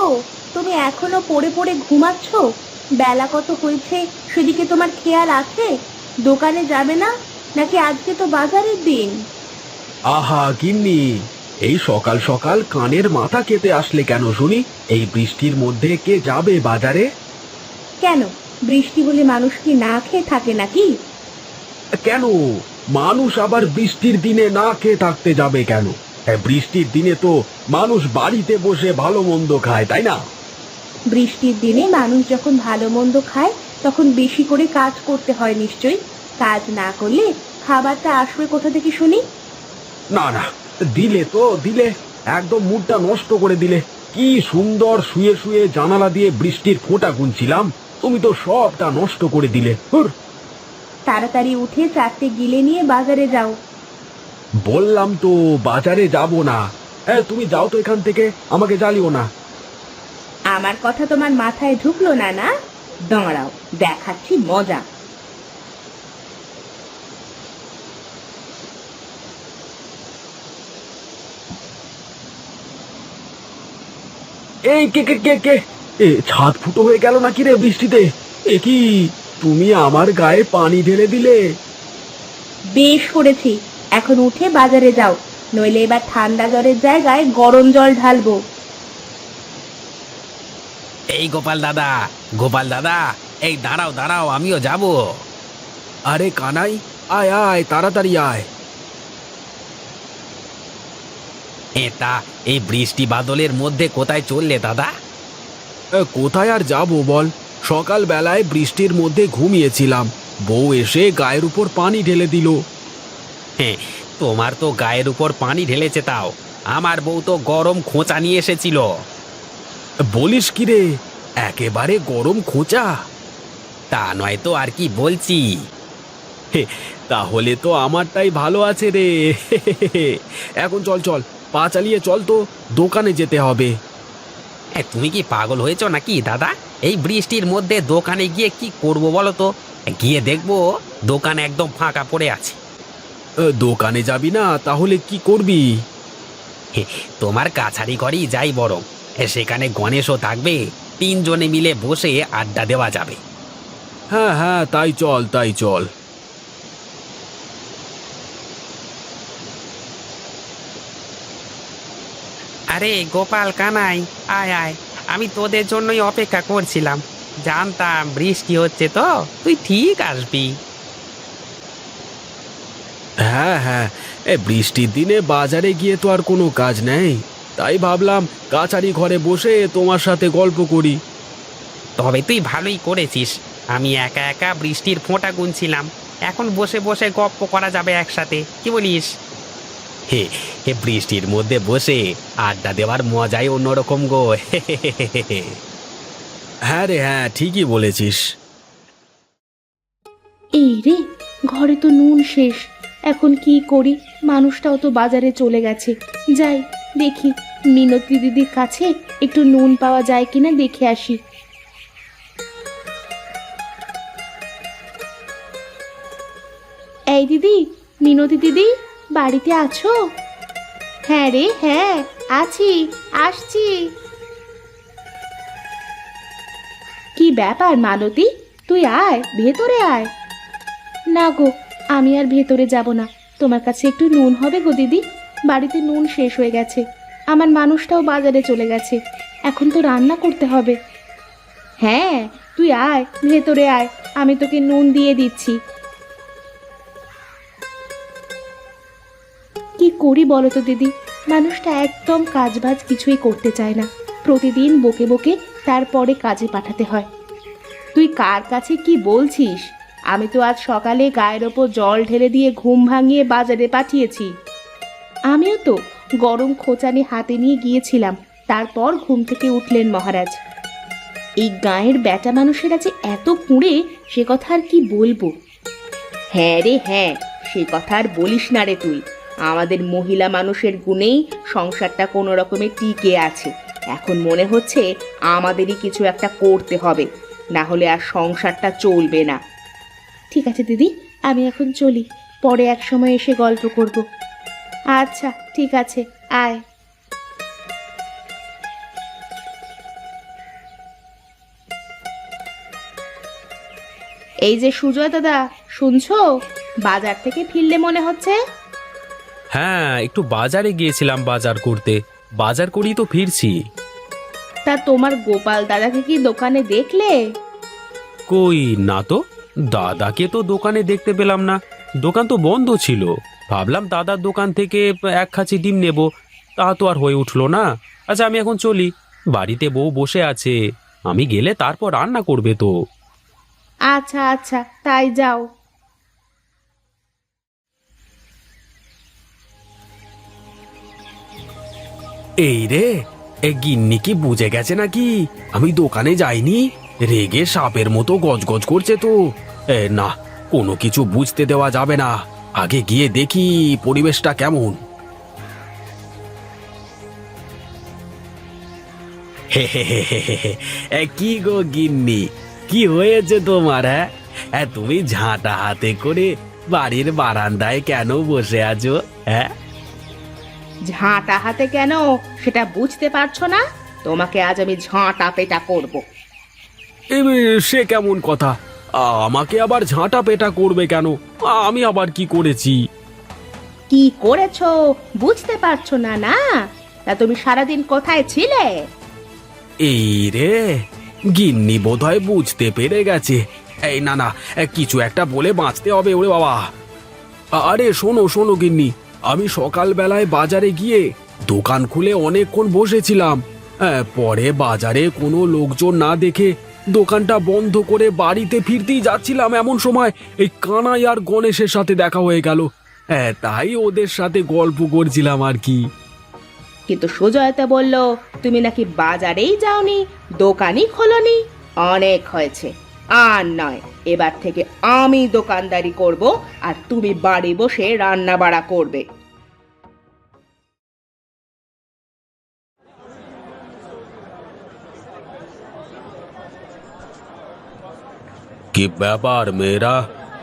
গো, তুমি এখনো পড়ে পড়ে ঘুমাচ্ছ? বেলা কত হয়েছে সেদিকে তোমার খেয়াল আছে? দোকানে যাবে না নাকি? আজকে তো বাজারের দিন। আহা গিন্নি, এই সকাল সকাল কানের মাথা কেটে আসলে কেন শুনি? এই বৃষ্টির মধ্যে কে যাবে বাজারে? কেন, বৃষ্টি হলে মানুষ কি না খেয়ে থাকে নাকি? কেন মানুষ আবার বৃষ্টির দিনে না খেয়ে থাকতে যাবে কেন? বৃষ্টির দিনে তো মানুষ বাড়িতে বসে ভালো মন্দ খায়, তাই না? বৃষ্টির দিনে মানুষ যখন ভালো মন্দ খায় তখন বেশি করে কাজ করতে হয় নিশ্চয়ই। কাজ না করলে খাবারটা আসবে কোথা থেকে শুনি? না না, দিলে তো দিলে, একদম মুডটা নষ্ট করে দিলে। কি সুন্দর শুয়ে শুয়ে জানালা দিয়ে বৃষ্টির ফোঁটা গুনছিলাম, তুমি তো সবটা নষ্ট করে দিলে। হুর। তাড়াতাড়ি উঠে চারটে গিলে নিয়ে বাজারে যাও। বললাম তো বাজারে যাব না। হ্যাঁ, তুমি যাও তো এখান থেকে, আমাকে জ্বালিও না। আমার কথা তোমার মাথায় ঢুকলো না না? দাঁড়াও, দেখাচ্ছি মজা। এই কে কে কে কে ছাদ ফুটো হয়ে গেল নাকি রে বৃষ্টিতে? এ কি, তুমি আমার গায়ে পানি ঢেলে দিলে? বেশ করেছি, এখন উঠে বাজারে যাও, নইলে এবার ঠান্ডা জলের জায়গায় গরম জল ঢালবো। এই গোপাল দাদা, গোপাল দাদা, এই দাঁড়াও দাঁড়াও, আমিও যাব। আরে কানাই, আয় আয়, তাড়াতাড়ি আয়। এটা এই বৃষ্টি বাদলের মধ্যে কোথায় চললে দাদা? কোথায় আর যাব বল, সকাল বেলায় বৃষ্টির মধ্যে ঘুমিয়েছিলাম, বউ এসে গায়ের উপর পানি ঢেলে দিল। হ্যাঁ, তোমার তো গায়ের উপর পানি ঢেলেছে, তাও আমার বউ তো গরম খোঁচা নিয়ে এসেছিল। বলিস কি রে, একেবারে গরম খোঁচা? তা নয় তো আর কি বলছি। হে, তাহলে তো আমারটাই ভালো আছে রে। এখন চল চল, পা চালিয়ে চল তো, দোকানে যেতে হবে। তুমি কি পাগল হয়েছো নাকি দাদা? এই বৃষ্টির মধ্যে দোকানে গিয়ে কি করব বলো তো? গিয়ে দেখবো দোকান একদম ফাঁকা পড়ে আছে। দোকানে যাবি না তাহলে কি করবি? তোমার কাছারি ঘরেই যাই বরং, সেখানে গণেশও থাকবে, তিনজনে মিলে বসে আড্ডা দেওয়া যাবে। হ্যাঁ হ্যাঁ, তাই চল তাই চল। আরে গোপাল কানাই, আয় আয়, আমি তোদের জন্যই অপেক্ষা করছিলাম। জানতাম বৃষ্টি হচ্ছে, তো তুই ঠিক আসবি। হ্যাঁ হ্যাঁ, বৃষ্টির দিনে বাজারে গিয়ে তো আর কোনো কাজ নেই, তাই ভাবলাম কাছারি ঘরে বসে তোমার সাথে গল্প করি। তবে তুই ভালোই করেছিস, আমি একা একা বৃষ্টির ফোঁটা গুনছিলাম, এখন বসে বসে গপ্প করা যাবে একসাথে, কি বলিস? হে হে, বৃষ্টির মধ্যে বসে আড্ডা দেওয়ার মজাই অন্যরকম গো। হ্যাঁ রে হ্যাঁ, ঠিকই বলেছিস। এই রে, ঘরে তো নুন শেষ, এখন কি করি? মানুষটাও তো বাজারে চলে গেছে। যাই দেখি, মিনতি দিদির কাছে একটু নুন পাওয়া যায় কিনা দেখে আসি। এই দিদি, মিনতি দিদি, বাড়িতে আছো? হ্যাঁ রে হ্যাঁ, আছি, আসছি। কি ব্যাপার মালতী, তুই আয়, ভেতরে আয়। না গো, আমি আর ভেতরে যাব না। তোমার কাছে একটু নুন হবে গো দিদি? বাড়িতে নুন শেষ হয়ে গেছে, আমার মানুষটাও বাজারে চলে গেছে, এখন তো রান্না করতে হবে। হ্যাঁ, তুই আয়, ভেতরে আয়, আমি তোকে নুন দিয়ে দিচ্ছি। কি করি বলো তো দিদি, মানুষটা একদম কাজবাজ কিছুই করতে চায় না, প্রতিদিন বকে বকে তারপরে কাজে পাঠাতে হয়। তুই কার কাছে কি বলছিস? আমি তো আজ সকালে গায়ের ওপর জল ঢেলে দিয়ে ঘুম ভাঙিয়ে বাজারে পাঠিয়েছি। আমিও তো গরম খোঁচানি হাতে নিয়ে গিয়েছিলাম, তারপর ঘুম থেকে উঠলেন মহারাজ। এই গাঁয়ের বেটা মানুষেরা যে এত কুঁড়ে, সে কথা আর কি বলবো। হ্যাঁ রে হ্যাঁ, সে কথা আর বলিস না রে তুই। আমাদের মহিলা মানুষের গুণেই সংসারটা কোনো রকমে টিকে আছে। এখন মনে হচ্ছে আমাদেরই কিছু একটা করতে হবে, না হলে আর সংসারটা চলবে না। ঠিক আছে দিদি, আমি এখন চলি, পরে এক সময় এসে গল্প করব। আচ্ছা ঠিক আছে, আয়। এই যে সুজয় দাদা, শুনছো? বাজার থেকে ফিরলে মনে হচ্ছে। হ্যাঁ, একটু বাজারে গিয়েছিলাম বাজার করতে। বাজার করেই তো ফিরছি। তা তোমার গোপাল দাদাকে কি দোকানে দেখলে? কই না তো, দাদাকে তো দোকানে দেখতে পেলাম না। দোকান তো বন্ধ ছিল। ভাবলাম দাদার দোকান থেকে এক খাঁচি ডিম নেব, তা তো আর হয়ে উঠলো না। আচ্ছা, আমি এখন চলি। বাড়িতে বউ বসে আছে, আমি গেলে তারপর রান্না করবে তো। আচ্ছা আচ্ছা, তাই যাও। এই রে, এ গিন্নি কি বুঝে গেছে নাকি আমি দোকানে যাইনি? রেগে সাপের মতো গজগজ করছে তো। না, কোনো কিছু বুঝতে দেওয়া যাবে না। আগে গিয়ে দেখি পরিবেশটা কেমন। হে হে হে হে হে হে। কি গো গিন্নি, কি হয়েছে তোমার? হ্যাঁ, তুমি ঝাঁটা হাতে করে বাড়ির বারান্দায় কেন বসে আছো? হ্যাঁ, ঝাঁটা হাতে কেন সেটা বুঝতে পারছো না? তোমাকে আজ আমি ঝাঁটা পেটা করব। সে কেমন কথা? আমাকে আবার ঝাঁটা পেটা করবে কেন? আমি আবার কি করেছি? কি করেছো বুঝতে পারছো না? না, তা তুমি সারাদিন কোথায় ছিলে? এই রে, গিন্নি বোধহয় বুঝতে পেরে গেছে। এই না না, কিছু একটা বলে বাঁচতে হবে। ওরে বাবা! আরে শোনো শোনো গিন্নি, আমি সকালবেলায় বাজারে গিয়ে দোকান খুলে অনেকক্ষণ বসেছিলাম। পরে বাজারে কোনো লোকজন না দেখে দোকানটা বন্ধ করে বাড়িতে ফিরতেই যাচ্ছিলাম, এমন সময় এই কানাই আর গণেশের সাথে দেখা হয়ে গেল। তাই ওদের সাথে গল্প করছিলাম আর কি। কিন্তু সুজয়তা বলল তুমি নাকি বাজারেই যাওনি, দোকানই খোলনি। অনেক হয়েছে, আর নয়। এবার থেকে আমি দোকানদারি করব, আর তুমি বাড়ি বসে রান্না বাড়া করবে। কি ব্যাপার মেয়েরা,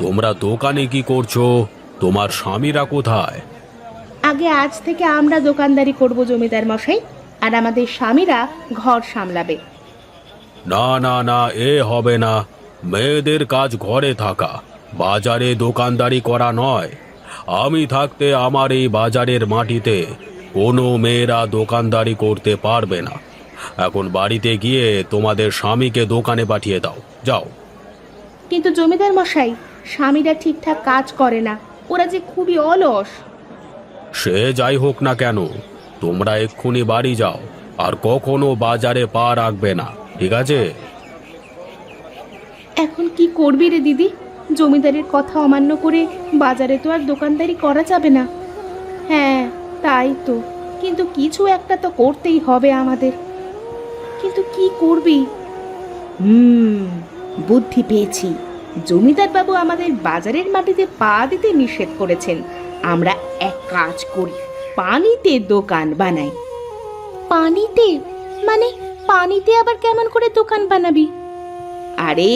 তোমরা দোকানে কি করছো? তোমার স্বামীরা কোথায়? আগে আজ থেকে আমরা দোকানদারি করব জমিদার মশাই, আর আমাদের স্বামীরা ঘর সামলাবে। না না না, এ হবে না। মেয়েদের কাজ ঘরে থাকা, বাজারে দোকানদারি করা নয়। আমি থাকতে আমার এই বাজারের মাটিতে কোনো মেয়েরা দোকানদারি করতে পারবে না। এখন বাড়িতে গিয়ে তোমাদের স্বামীকে দোকানে পাঠিয়ে দাও, যাও। কিন্তু জমিদার মশাই, স্বামীরা ঠিকঠাক কাজ করে না, ওরা যে খুবই অলস। সে যাই হোক না কেন, তোমরা এক্ষুনি বাড়ি যাও, আর কখনো বাজারে পা রাখবে না, ঠিক আছে? এখন কি করবি রে দিদি? জমিদারের কথা অমান্য করে বাজারে তো আর দোকানদারি করা যাবে না। হ্যাঁ, তাই তো। কিন্তু কিছু একটা তো করতেই হবে আমাদের। কিন্তু কি করবি? বুদ্ধি পেয়েছি। জমিদার বাবু আমাদের বাজারের মাটিতে পা দিতে নিষেধ করেছেন। আমরা এক কাজ করি, পানিতে দোকান বানাই। পানিতে? মানে পানিতে আবার কেমন করে দোকান বানাবি? আরে,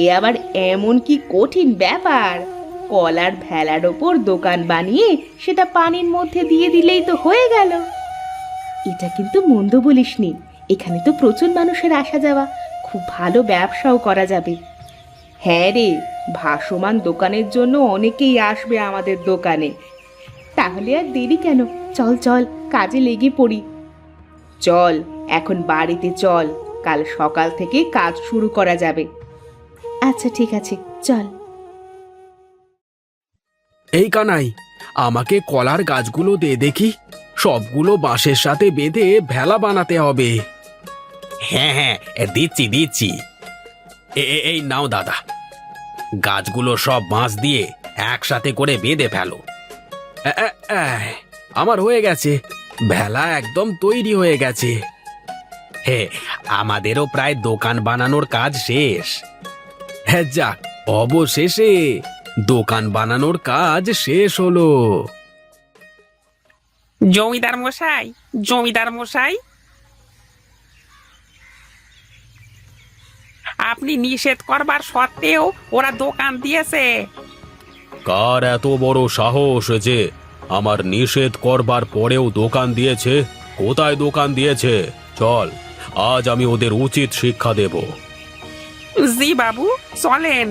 এ আবার এমন কি কঠিন ব্যাপার? কলার ভেলার ওপর দোকান বানিয়ে সেটা পানির মধ্যে দিয়ে দিলেই তো হয়ে গেল। এটা কিন্তু মন্দ বলিসনি। এখানে তো প্রচুর মানুষের আসা যাওয়া, খুব ভালো ব্যবসাও করা যাবে। হ্যাঁ রে, ভাসমান দোকানের জন্য অনেকেই আসবে আমাদের দোকানে। তাহলে আর দেরি কেন? চল চল, কাজে লেগে পড়ি। চল, এখন বাড়িতে চল, কাল সকাল থেকে কাজ শুরু করা যাবে। আচ্ছা ঠিক আছে, চল। এই কানাই, আমাকে কলার গাছগুলো দে দেখি। সবগুলো বাঁশের সাথে বেঁধে ভেলা বানাতে হবে। হ্যাঁ হ্যাঁ, দিচ্ছি দিচ্ছি। এই নাও দাদা, গাছগুলো সব বাঁশ দিয়ে একসাথে করে বেঁধে ফেলো। আমার হয়ে গেছে, ভেলা একদম তৈরি হয়ে গেছে। হে, আমাদেরও প্রায় দোকান বানানোর কাজ শেষ। হ্যাঁ, যাক, অবশেষে দোকান বানানোর কাজ শেষ হলো। জমিদার মশাই, জমিদার মশাই, আপনি নিষেধ করবার সত্ত্বেও ওরা দোকান দিয়েছে। কার এত বড় সাহস যে আমার নিষেধ করবার পরেও দোকান দিয়েছে? কোথায় দোকান দিয়েছে? চল, আজ আমি ওদের উচিত শিক্ষা দেব। জি বাবু, চলেন।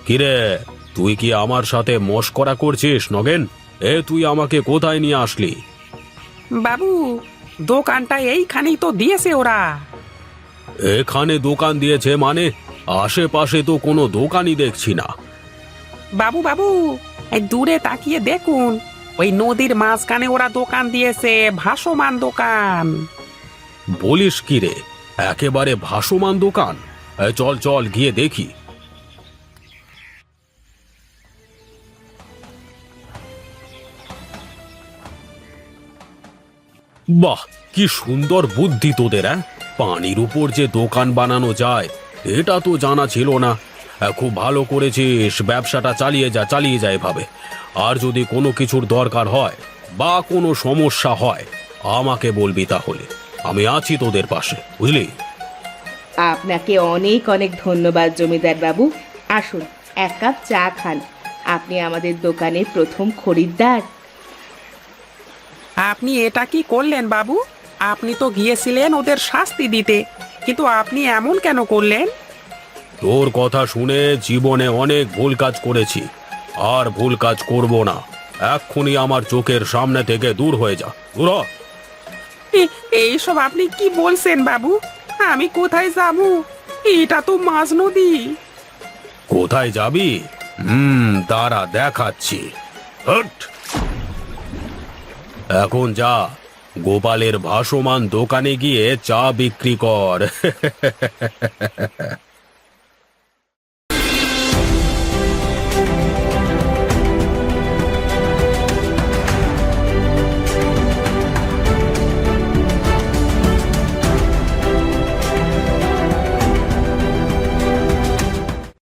কিরে, তুই কি আমার সাথে মশকরা করছিস নগেন? তুই আমাকে কোথায় নিয়ে আসলি? বাবু, দোকানটা এইখানেই তো দিয়েছে ওরা। এখানে দোকান দিয়েছে মানে? আশেপাশে তো কোনো দোকানই দেখছি না। বাবু বাবু, এই দূরে তাকিয়ে দেখুন, ওই নদীর মাঝখানে ওরা দোকান দিয়েছে, ভাসমান দোকান। বলিস কি রে, একেবারে ভাসমান দোকান? চল চল গিয়ে দেখি। বাহ, কি সুন্দর বুদ্ধি তোদের! পানির উপর যে দোকান বানানো যায় এটা তো জানা ছিল না। খুব ভালো করেছিস, ব্যবসাটা চালিয়ে যা এভাবে। আর যদি কোনো কিছুর দরকার হয় বা কোনো সমস্যা হয় আমাকে বলবি, তাহলে আমি আছি তোদের পাশে, বুঝলি? আপনাকে অনেক অনেক ধন্যবাদ জমিদার বাবু। আসুন, এক কাপ চা খান। আপনি আমাদের দোকানের প্রথম খরিদ্দার। আপনি এটা কি করলেন বাবু? আপনি তো গিয়েছিলেন ওদের শাস্তি দিতে, কিন্তু আপনি এমন কেন করলেন? তোর কথা শুনে জীবনে অনেক ভুল কাজ করেছি, আর ভুল কাজ করব না। এক্ষুনি আমার চোখের সামনে থেকে দূর হয়ে যা, দূর হ। এইসব আপনি কি বলছেন বাবু? আমি কোথায় যাব? এটা তো মাঝ নদী। কোথায় যাবি? দাঁড়া, দেখাচ্ছি। হট! এখন যা, গোপালের ভাসমান দোকানে গিয়ে চা বিক্রি কর।